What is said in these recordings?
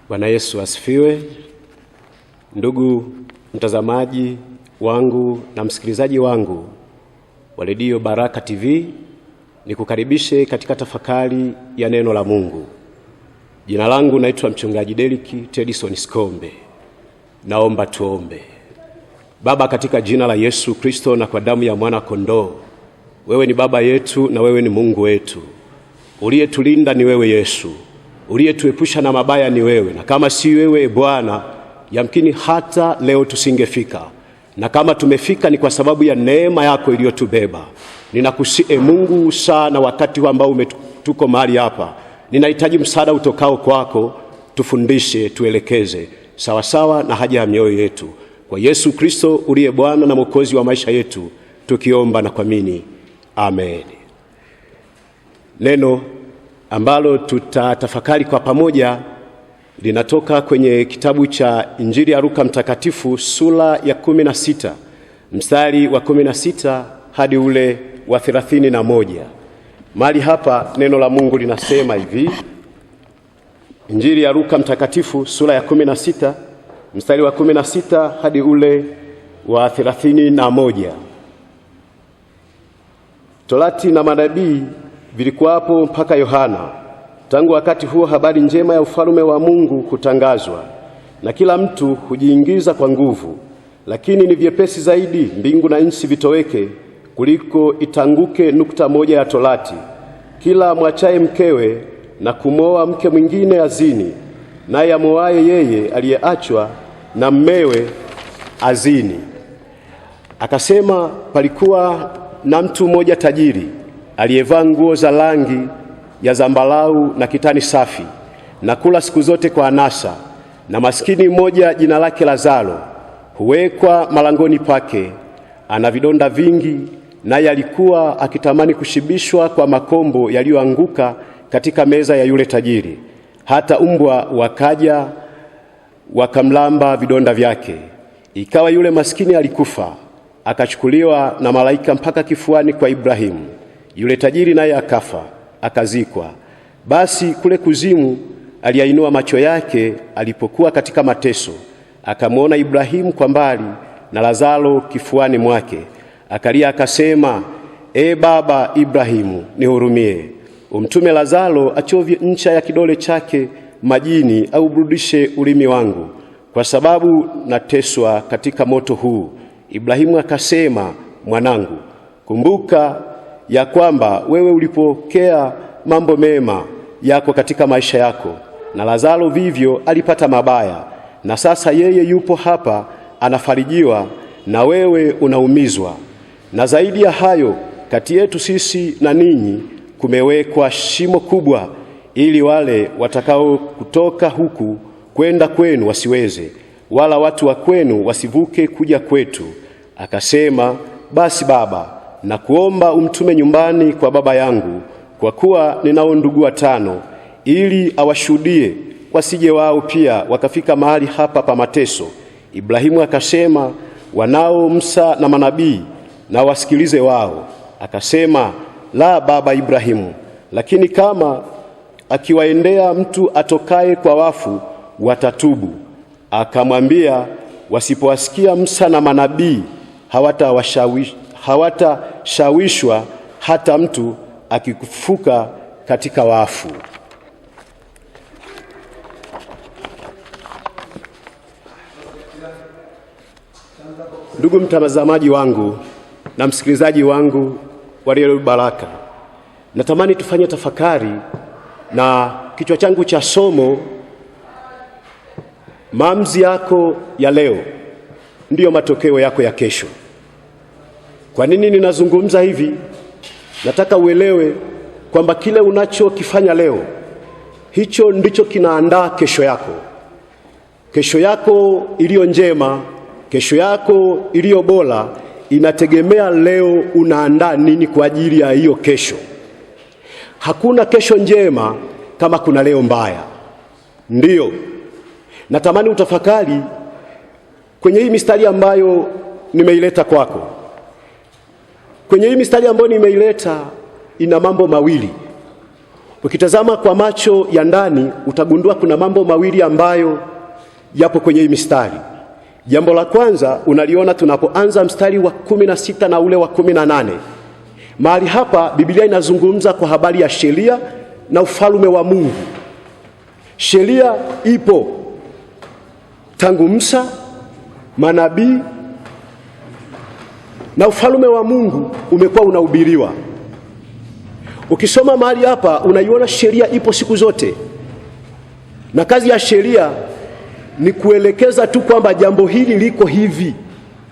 Bwana Yesu asifiwe. Ndugu mtazamaji wangu na msikilizaji wangu wa Radio Baraka TV, nikukaribishe katika tafakari ya neno la Mungu. Jina langu naitwa Mchungaji Derrick Tedison Skombe. Naomba tuombe. Baba, katika jina la Yesu Kristo na kwa damu ya mwana kondoo, wewe ni baba yetu na wewe ni Mungu wetu. Uliyetulinda ni wewe Yesu. Uliyetuepusha na mabaya ni wewe. Na kama si wewe Bwana, yamkini hata leo tusingefika. Na kama tumefika ni kwa sababu ya neema yako iliyotubeba. Ninakusihi Mungu sana wakati huu ambao tuko mahali hapa. Ninahitaji msaada utokao kwako, tufundishe, tuelekeze sawa sawa na haja ya mioyo yetu. Kwa Yesu Kristo uliye Bwana na Mwokozi wa maisha yetu, tukiomba na kuamini. Amen. Neno ambalo tutatafakari kwa pamoja linatoka kwenye kitabu cha Injili ya Luka Mtakatifu sura ya 16, mstari wa 16 hadi ule wa 31. Mahali hapa neno la Mungu linasema hivi. Injili ya Luka Mtakatifu sura ya 16, mstari wa 16 hadi ule wa 31. Torati na manabii vilikuwa hapo mpaka Yohana. Tangu wakati huo habari njema ya ufalme wa Mungu kutangazwa, na kila mtu hujiingiza kwa nguvu. Lakini ni vyepesi zaidi mbingu na nchi vitoweke kuliko itanguke nukta moja ya Torati. Kila mwachaye mkewe na kumwoa mke mwingine azini, naye amwoaye yeye aliyeachwa na mmewe azini. Akasema, palikuwa na mtu mmoja tajiri aliyevaa nguo za rangi ya zambarau na kitani safi, na kula siku zote kwa anasa. Na maskini mmoja jina lake Lazaro huwekwa malangoni pake, ana vidonda vingi, naye alikuwa akitamani kushibishwa kwa makombo yaliyoanguka katika meza ya yule tajiri. Hata umbwa wakaja wakamlamba vidonda vyake. Ikawa yule maskini alikufa, akachukuliwa na malaika mpaka kifuani kwa Ibrahimu. Yule tajiri naye akafa, akazikwa. Basi kule kuzimu aliyainua macho yake alipokuwa katika mateso, akamwona Ibrahimu kwa mbali na Lazaro kifuani mwake. Akalia akasema, Baba Ibrahimu, nihurumie, umtume Lazaro achovye ncha ya kidole chake majini, au burudishe ulimi wangu, kwa sababu nateswa katika moto huu. Ibrahimu akasema, mwanangu, kumbuka ya kwamba wewe ulipokea mambo mema yako katika maisha yako, na Lazaro vivyo alipata mabaya, na sasa yeye yupo hapa anafarijiwa, na wewe unaumizwa. Na zaidi ya hayo, kati yetu sisi na ninyi kumewekwa shimo kubwa, ili wale watakao kutoka huku kwenda kwenu wasiweze, wala watu wa kwenu wasivuke kuja kwetu. Akasema, basi Baba, na kuomba umtume nyumbani kwa baba yangu, kwa kuwa ninao ndugu 5, ili awashuhudie, wasije wao pia wakafika mahali hapa pa mateso. Ibrahimu akasema, wanao Musa na manabii, na wasikilize wao. Akasema, la baba Ibrahimu, lakini kama akiwaendea mtu atokaye kwa wafu watatubu. Akamwambia, wasipowasikia Musa na manabii hawatashawishwa hata mtu akikufuka katika wafu. Ndugu mtazamaji wangu na msikilizaji wangu wa Radio Baraka, natamani tufanye tafakari, na kichwa changu cha somo, maamuzi yako ya leo ndiyo matokeo yako ya kesho. Kwa nini ninazungumza hivi? Nataka uelewe kwamba kile unachokifanya leo, hicho ndicho kinaandaa kesho yako. Kesho yako iliyo njema, kesho yako iliyo bora, inategemea leo unaandaa nini kwa ajili ya hiyo kesho. Hakuna kesho njema kama kuna leo mbaya. Ndiyo, natamani utafakari kwenye hii mistari ambayo nimeileta kwako. Kwenye hii mistari ambayo nimeileta ina mambo mawili. Ukitazama kwa macho ya ndani utagundua kuna mambo mawili ambayo yapo kwenye hii mistari. Jambo la kwanza unaliona tunapoanza mstari wa 16 na ule wa 18. Mahali hapa Biblia inazungumza kwa habari ya sheria na ufalme wa Mungu. Sheria ipo tangu Musa, manabii, na ufalme wa Mungu umekuwa unahubiriwa. Ukisoma mahali hapa unaiona sheria ipo siku zote, na kazi ya sheria ni kuelekeza tu kwamba jambo hili liko hivi.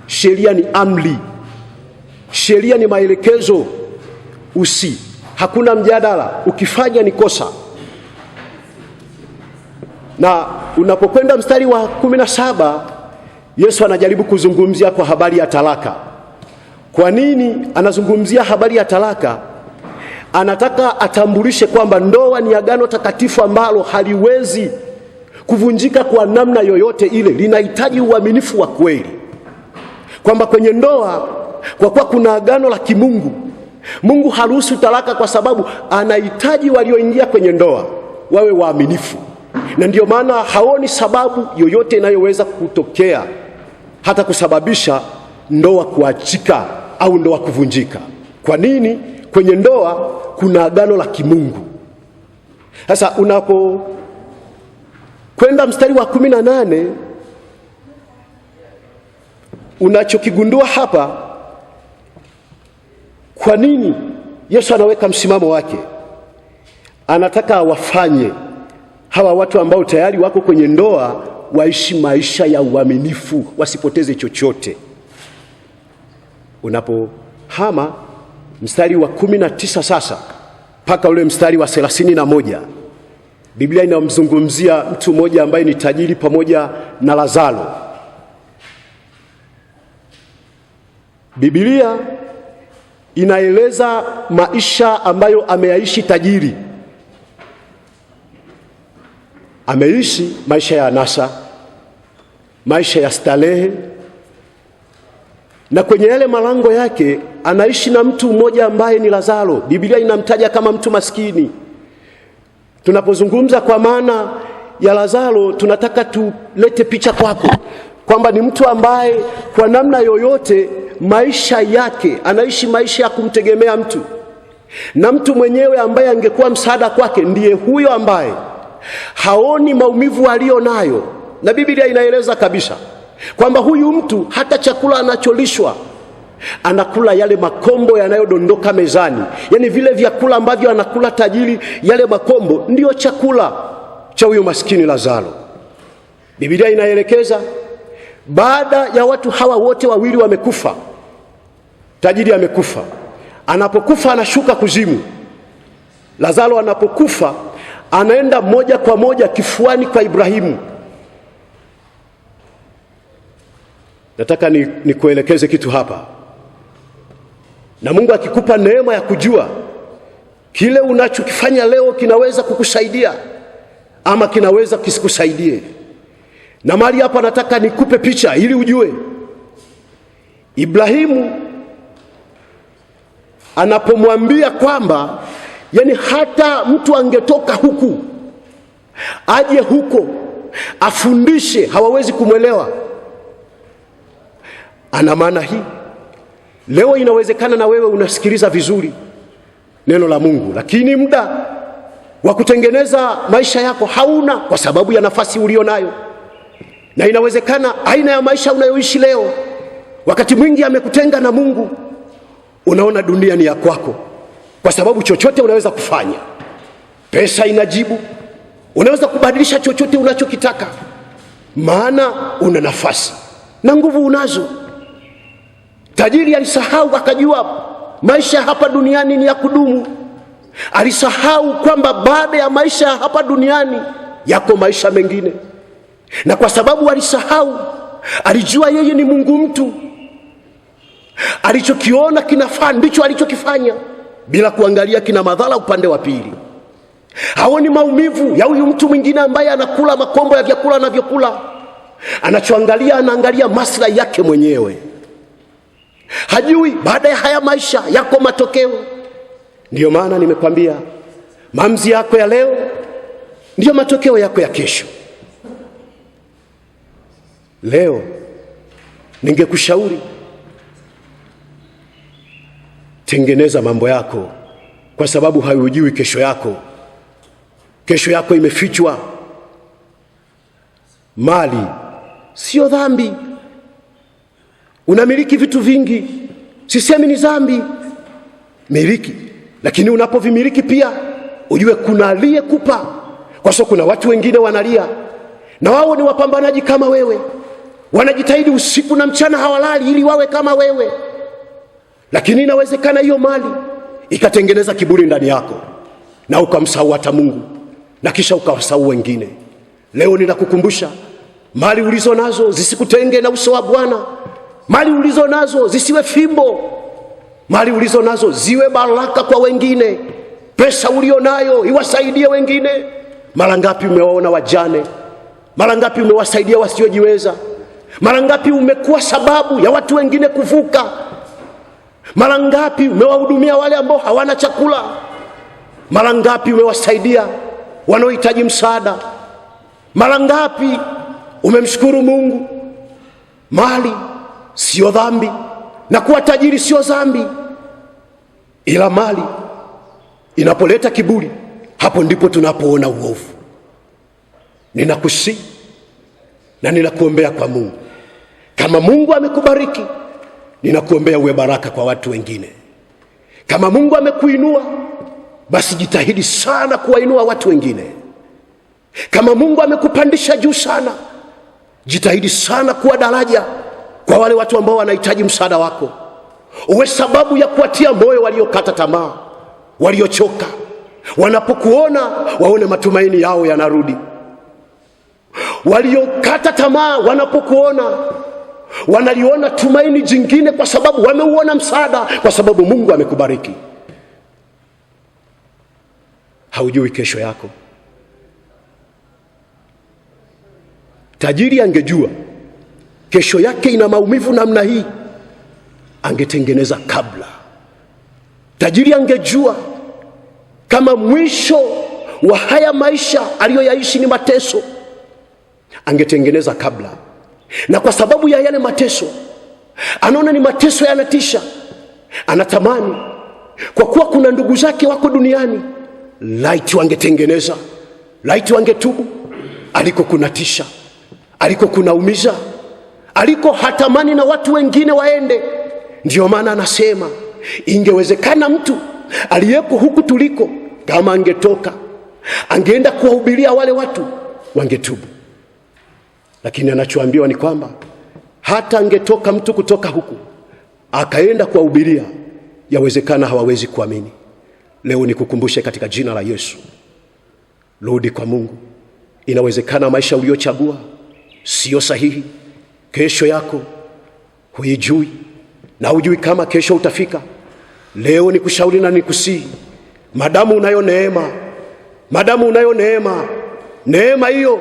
Sheria ni amri, sheria ni maelekezo, hakuna mjadala, ukifanya ni kosa. Na unapokwenda mstari wa 17, Yesu anajaribu kuzungumzia kwa habari ya talaka. Kwa nini anazungumzia habari ya talaka? Anataka atambulishe kwamba ndoa ni agano takatifu ambalo haliwezi kuvunjika kwa namna yoyote ile, linahitaji uaminifu wa kweli. Kwamba kwenye ndoa, kwa kuwa kuna agano la kimungu, Mungu haruhusu talaka kwa sababu anahitaji walioingia kwenye ndoa wawe waaminifu. Na ndio maana haoni sababu yoyote inayoweza kutokea hata kusababisha ndoa kuachika au ndoa kuvunjika. Kwa nini? Kwenye ndoa kuna agano la kimungu. Sasa unapo kwenda mstari wa 18, unachokigundua hapa, kwa nini Yesu anaweka msimamo wake? Anataka wafanye hawa watu ambao tayari wako kwenye ndoa waishi maisha ya uaminifu, wasipoteze chochote. Unapohama mstari wa 19 sasa mpaka ule mstari wa 31, Biblia inamzungumzia mtu mmoja ambaye ni tajiri pamoja na Lazaro. Biblia inaeleza maisha ambayo ameyaishi tajiri. Ameishi maisha ya anasa, maisha ya starehe, na kwenye yale malango yake anaishi na mtu mmoja ambaye ni Lazaro. Biblia inamtaja kama mtu maskini. Tunapozungumza kwa maana ya Lazaro, tunataka tulete picha kwako kwamba ni mtu ambaye kwa namna yoyote maisha yake anaishi maisha ya kumtegemea mtu, na mtu mwenyewe ambaye angekuwa msaada kwake ndiye huyo ambaye haoni maumivu aliyo nayo. Na Biblia inaeleza kabisa kwamba huyu mtu hata chakula anacholishwa anakula yale makombo yanayodondoka mezani. Yaani vile vyakula ambavyo anakula tajiri, yale makombo ndio chakula cha huyo maskini Lazaro. Biblia inaelekeza baada ya watu hawa wote wawili wamekufa, tajiri amekufa, anapokufa anashuka kuzimu. Lazaro anapokufa anaenda moja kwa moja kifuani kwa Ibrahimu. Nataka nikuelekeze kitu hapa. Na Mungu akikupa neema ya kujua kile unachokifanya leo kinaweza kukusaidia ama kinaweza kisikusaidie. Na mahali hapa nataka nikupe picha ili ujue. Ibrahimu anapomwambia kwamba yani hata mtu angetoka huku aje huko afundishe hawawezi kumwelewa, ana maana hii. Leo inawezekana na wewe unasikiliza vizuri neno la Mungu, lakini muda wa kutengeneza maisha yako hauna kwa sababu ya nafasi ulionayo. Na inawezekana aina ya maisha unayoishi leo wakati mwingi amekutenga na Mungu. Unaona dunia ni ya kwako kwa sababu chochote unaweza kufanya. Pesa inajibu, unaweza kubadilisha chochote unachokitaka, maana una nafasi na nguvu unazo. Tajiri alisahau akajua maisha hapa duniani ni ya kudumu. Alisahau kwamba baada ya maisha hapa duniani yako maisha mengine. Na kwa sababu alisahau, alijua yeye ni Mungu mtu. Alichokiona kinafaa ndicho alichokifanya bila kuangalia kina madhara upande wa pili. Haoni maumivu ya huyu mtu mwingine ambaye anakula makombo ya vyakula na vyakula. Anachoangalia, anaangalia maslahi yake mwenyewe. Hajui baada ya haya maisha yako matokeo. Ndiyo maana nimekwambia Maamuzi yako ya leo ndiyo matokeo yako ya kesho. Leo ningekushauri tengeneza mambo yako, kwa sababu haujui kesho yako. Kesho yako imefichwa. Mali sio dhambi. Unamiliki vitu vingi, sisemi ni dhambi, miliki. Lakini unapovimiliki pia ujue kuna aliyekupa, kwa sababu kuna watu wengine wanalia, na wao ni wapambanaji kama wewe, wanajitahidi usiku na mchana, hawalali ili wawe kama wewe. Lakini inawezekana hiyo mali ikatengeneza kiburi ndani yako, na ukamsahau hata Mungu, na kisha ukawasahau wengine. Leo ninakukumbusha, mali ulizo nazo zisikutenge na uso wa Bwana. Mali ulizo nazo zisiwe fimbo. Mali ulizo nazo ziwe baraka kwa wengine. Pesa ulio nayo iwasaidie wengine. Mara ngapi umewaona wajane? Mara ngapi umewasaidia wasiojiweza? Mara ngapi umekuwa sababu ya watu wengine kuvuka? Mara ngapi umewahudumia wale ambao hawana chakula? Mara ngapi umewasaidia wanaohitaji msaada? Mara ngapi umemshukuru Mungu? Mali sio dhambi, na kuwa tajiri sio dhambi, ila mali inapoleta kiburi, hapo ndipo tunapoona uovu. Ninakusihi na ninakuombea kwa Mungu, kama Mungu amekubariki, ninakuombea uwe baraka kwa watu wengine. Kama Mungu amekuinua, basi jitahidi sana kuwainua watu wengine. Kama Mungu amekupandisha juu sana, jitahidi sana kuwa daraja kwa wale watu ambao wanahitaji msaada wako. Uwe sababu ya kuwatia moyo waliokata tamaa, waliochoka. Wanapokuona waone matumaini yao yanarudi. Waliokata tamaa wanapokuona wanaliona tumaini jingine, kwa sababu wameuona msaada, kwa sababu Mungu amekubariki. Haujui kesho yako. Tajiri angejua kesho yake ina maumivu namna hii, angetengeneza kabla. Tajiri angejua kama mwisho wa haya maisha aliyoyaishi ni mateso, angetengeneza kabla. Na kwa sababu ya yale mateso, anaona ni mateso yanatisha, anatamani, kwa kuwa kuna ndugu zake wako duniani, laiti wangetengeneza, laiti wangetubu. Aliko kunatisha, aliko kunaumiza, aliko hatamani na watu wengine waende. Ndiyo maana anasema ingewezekana mtu aliyeko huku tuliko, kama angetoka, angeenda kuwahubiria wale watu, wangetubu. Lakini anachoambiwa ni kwamba hata angetoka mtu kutoka huku akaenda kuwahubiria, yawezekana hawawezi kuamini. Leo nikukumbushe katika jina la Yesu, rudi kwa Mungu. Inawezekana maisha uliochagua sio sahihi. Kesho yako huijui, na hujui kama kesho utafika. Leo nikushauri na nikusihi, madamu unayo neema, neema hiyo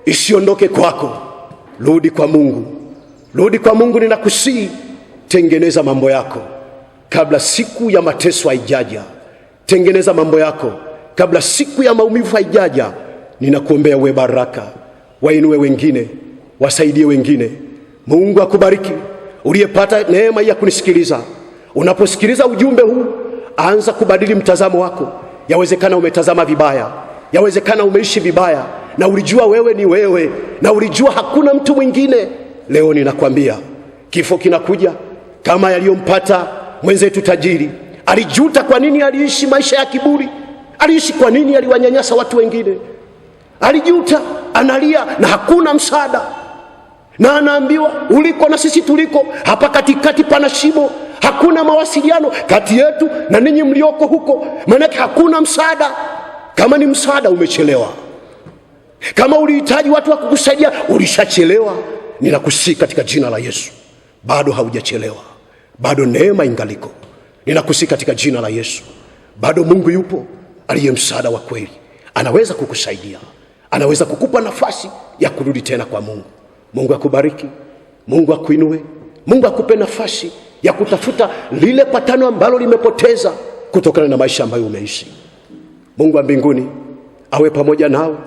isiondoke kwako. Rudi kwa Mungu. Rudi kwa Mungu, ninakusihi, tengeneza mambo yako kabla siku ya mateso haijaja. Tengeneza mambo yako kabla siku ya maumivu haijaja. Ninakuombea uwe baraka, wainue wengine, wasaidie wengine. Mungu akubariki. Uliyepata neema ya kunisikiliza, unaposikiliza ujumbe huu, anza kubadili mtazamo wako. Yawezekana umetazama vibaya, yawezekana umeishi vibaya, na ulijua wewe ni wewe, na ulijua hakuna mtu mwingine. Leo ninakwambia, kifo kinakuja kama yaliyompata mwenzetu tajiri. Alijuta kwa nini aliishi maisha ya kiburi, aliishi kwa nini aliwanyanyasa watu wengine. Alijuta, analia, na hakuna msaada. Na anaambiwa, uliko na sisi tuliko, hapa katikati pana shimo. Hakuna mawasiliano kati yetu na ninyi mlioko huko, maana hakuna msaada. Kama ni msaada, umechelewa. Kama ulihitaji watu wa kukusaidia, ulishachelewa. Ninakusihi katika jina la Yesu, bado haujachelewa, bado neema ingaliko. Ninakusihi katika jina la Yesu, bado Mungu yupo aliye msaada wa kweli. Anaweza kukusaidia, anaweza kukupa nafasi ya kurudi tena kwa Mungu. Mungu akubariki, Mungu akuinue, Mungu akupe nafasi ya kutafuta lile patano ambalo limepoteza kutokana na maisha ambayo umeishi. Mungu wa mbinguni awe pamoja nao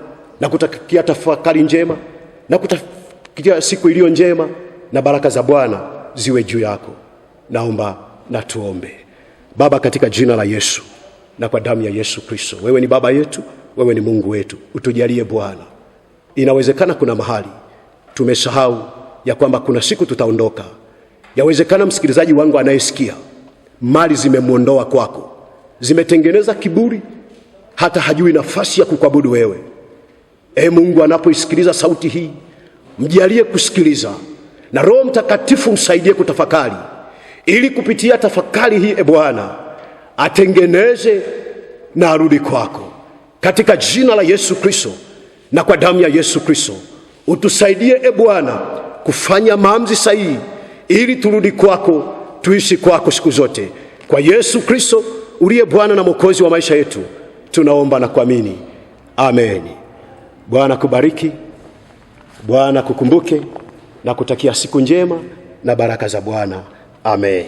na kutakia tafakari njema na kutakia siku iliyo njema, na baraka za Bwana ziwe juu yako. Naomba na tuombe. Baba, katika jina la Yesu na kwa damu ya Yesu Kristo, wewe ni baba yetu, wewe ni Mungu wetu. Utujalie Bwana. Inawezekana kuna mahali tumesahau ya kwamba kuna siku tutaondoka. Yawezekana msikilizaji wangu anayesikia, mali zimemuondoa kwako, zimetengeneza kiburi, hata hajui nafasi ya kukuabudu wewe. Mungu anapoisikiliza sauti hii, mjalie kusikiliza, na Roho Mtakatifu msaidie kutafakari, ili kupitia tafakari hii Bwana atengeneze na arudi kwako. Katika jina la Yesu Kristo na kwa damu ya Yesu Kristo, utusaidie Bwana kufanya maamuzi sahihi, ili turudi kwako, tuishi kwako siku zote. Kwa Yesu Kristo uliye Bwana na Mwokozi wa maisha yetu, tunaomba na kuamini. Amen. Bwana kubariki, Bwana kukumbuke, na kutakia siku njema na baraka za Bwana. Amen.